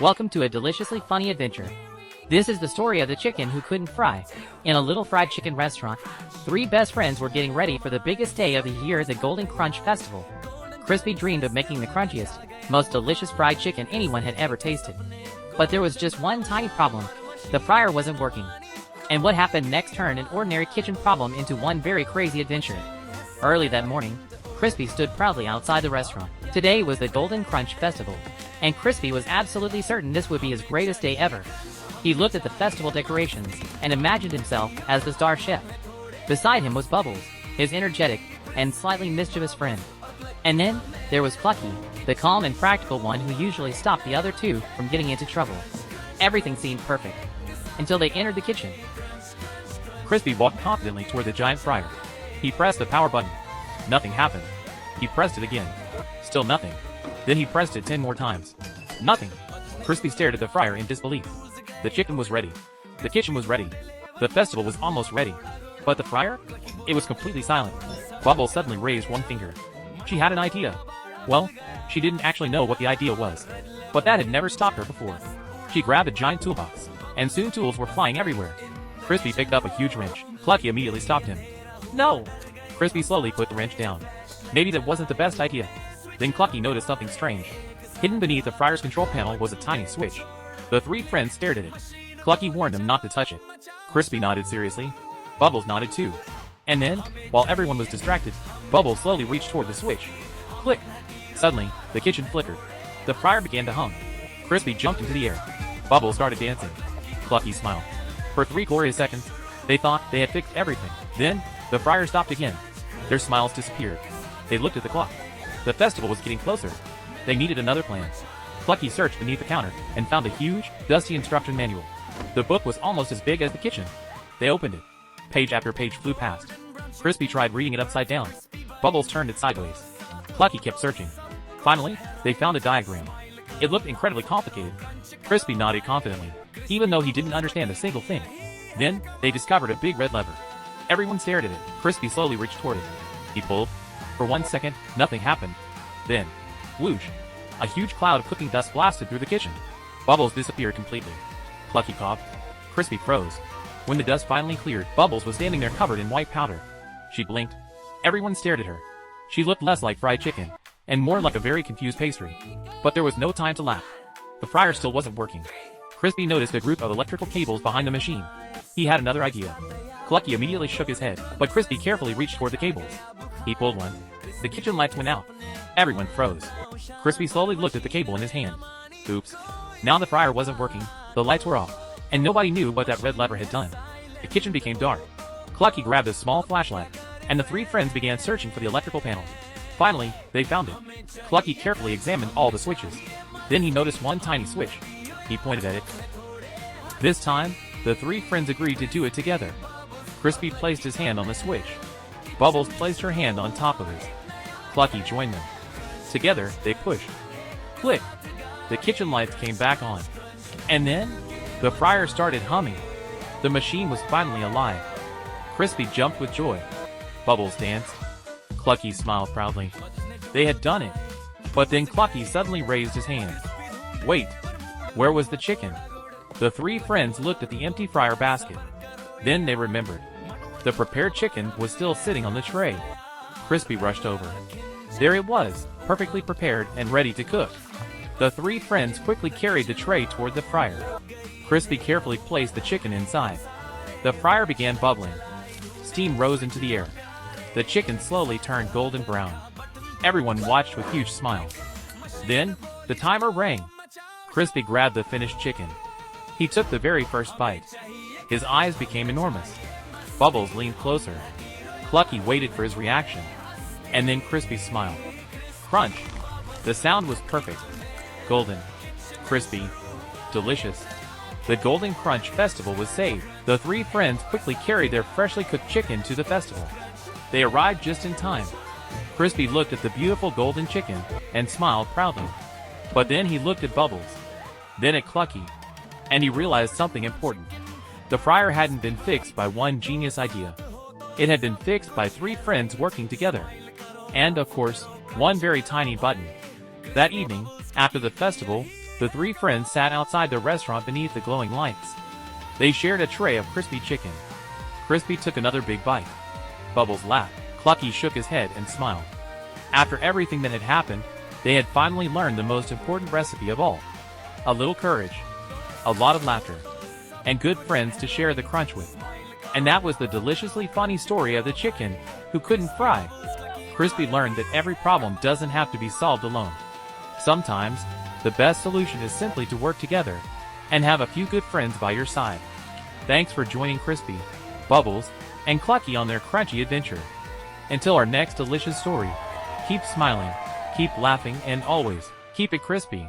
Welcome to a deliciously funny adventure. This is the story of the chicken who couldn't fry. In a little fried chicken restaurant, three best friends were getting ready for the biggest day of the year, the Golden Crunch Festival. Crispy dreamed of making the crunchiest, most delicious fried chicken anyone had ever tasted. But there was just one tiny problem. The fryer wasn't working. And what happened next turned an ordinary kitchen problem into one very crazy adventure. Early that morning, Crispy stood proudly outside the restaurant. Today was the Golden Crunch Festival, and Crispy was absolutely certain this would be his greatest day ever. He looked at the festival decorations and imagined himself as the star chef. Beside him was Bubbles, his energetic and slightly mischievous friend. And then there was Clucky, the calm and practical one who usually stopped the other two from getting into trouble. Everything seemed perfect until they entered the kitchen. Crispy walked confidently toward the giant fryer. He pressed the power button. Nothing happened. He pressed it again. Still nothing. Then he pressed it 10 more times. Nothing. Crispy stared at the fryer in disbelief. The chicken was ready. The kitchen was ready. The festival was almost ready. But the fryer? It was completely silent. Bubbles suddenly raised one finger. She had an idea. Well, she didn't actually know what the idea was, but that had never stopped her before. She grabbed a giant toolbox, and soon tools were flying everywhere. Crispy picked up a huge wrench. Clucky immediately stopped him. No! Crispy slowly put the wrench down. Maybe that wasn't the best idea. Then Clucky noticed something strange. Hidden beneath the fryer's control panel was a tiny switch. The three friends stared at it. Clucky warned them not to touch it. Crispy nodded seriously. Bubbles nodded too. And then, while everyone was distracted, Bubbles slowly reached toward the switch. Click! Suddenly, the kitchen flickered. The fryer began to hum. Crispy jumped into the air. Bubbles started dancing. Clucky smiled. For 3 glorious seconds, they thought they had fixed everything. Then, the fryer stopped again. Their smiles disappeared. They looked at the clock. The festival was getting closer. They needed another plan. Clucky searched beneath the counter and found a huge, dusty instruction manual. The book was almost as big as the kitchen. They opened it. Page after page flew past. Crispy tried reading it upside down. Bubbles turned it sideways. Clucky kept searching. Finally, they found a diagram. It looked incredibly complicated. Crispy nodded confidently, even though he didn't understand a single thing. Then, they discovered a big red lever. Everyone stared at it. Crispy slowly reached toward it. He pulled. For 1 second, nothing happened. Then, whoosh! A huge cloud of cooking dust blasted through the kitchen. Bubbles disappeared completely. Clucky coughed. Crispy froze. When the dust finally cleared, Bubbles was standing there covered in white powder. She blinked. Everyone stared at her. She looked less like fried chicken, and more like a very confused pastry. But there was no time to laugh. The fryer still wasn't working. Crispy noticed a group of electrical cables behind the machine. He had another idea. Clucky immediately shook his head, but Crispy carefully reached toward the cables. He pulled one. The kitchen lights went out. Everyone froze. Crispy slowly looked at the cable in his hand. Oops. Now the fryer wasn't working, the lights were off, and nobody knew what that red lever had done. The kitchen became dark. Clucky grabbed a small flashlight, and the three friends began searching for the electrical panel. Finally, they found it. Clucky carefully examined all the switches. Then he noticed one tiny switch. He pointed at it. This time, the three friends agreed to do it together. Crispy placed his hand on the switch. Bubbles placed her hand on top of his. Clucky joined them. Together, they pushed. Click! The kitchen lights came back on. And then, the fryer started humming. The machine was finally alive. Crispy jumped with joy. Bubbles danced. Clucky smiled proudly. They had done it. But then Clucky suddenly raised his hand. Wait! Where was the chicken? The three friends looked at the empty fryer basket. Then they remembered. The prepared chicken was still sitting on the tray. Crispy rushed over. There it was, perfectly prepared and ready to cook. The three friends quickly carried the tray toward the fryer. Crispy carefully placed the chicken inside. The fryer began bubbling. Steam rose into the air. The chicken slowly turned golden brown. Everyone watched with huge smiles. Then, the timer rang. Crispy grabbed the finished chicken. He took the very first bite. His eyes became enormous. Bubbles leaned closer. Clucky waited for his reaction. And then Crispy smiled. Crunch! The sound was perfect. Golden. Crispy. Delicious. The Golden Crunch Festival was saved. The three friends quickly carried their freshly cooked chicken to the festival. They arrived just in time. Crispy looked at the beautiful golden chicken and smiled proudly. But then he looked at Bubbles. Then at Clucky. And he realized something important. The fryer hadn't been fixed by one genius idea. It had been fixed by three friends working together. And, of course, one very tiny button. That evening, after the festival, The three friends sat outside the restaurant beneath the glowing lights. They shared a tray of crispy chicken. Crispy took another big bite. Bubbles laughed. Clucky shook his head and smiled. After everything that had happened, they had finally learned the most important recipe of all. A little courage, a lot of laughter, and good friends to share the crunch with. And that was the deliciously funny story of the chicken who couldn't fry. Crispy learned that every problem doesn't have to be solved alone. Sometimes, the best solution is simply to work together and have a few good friends by your side. Thanks for joining Crispy, Bubbles, and Clucky on their crunchy adventure. Until our next delicious story, keep smiling, keep laughing, and always keep it crispy.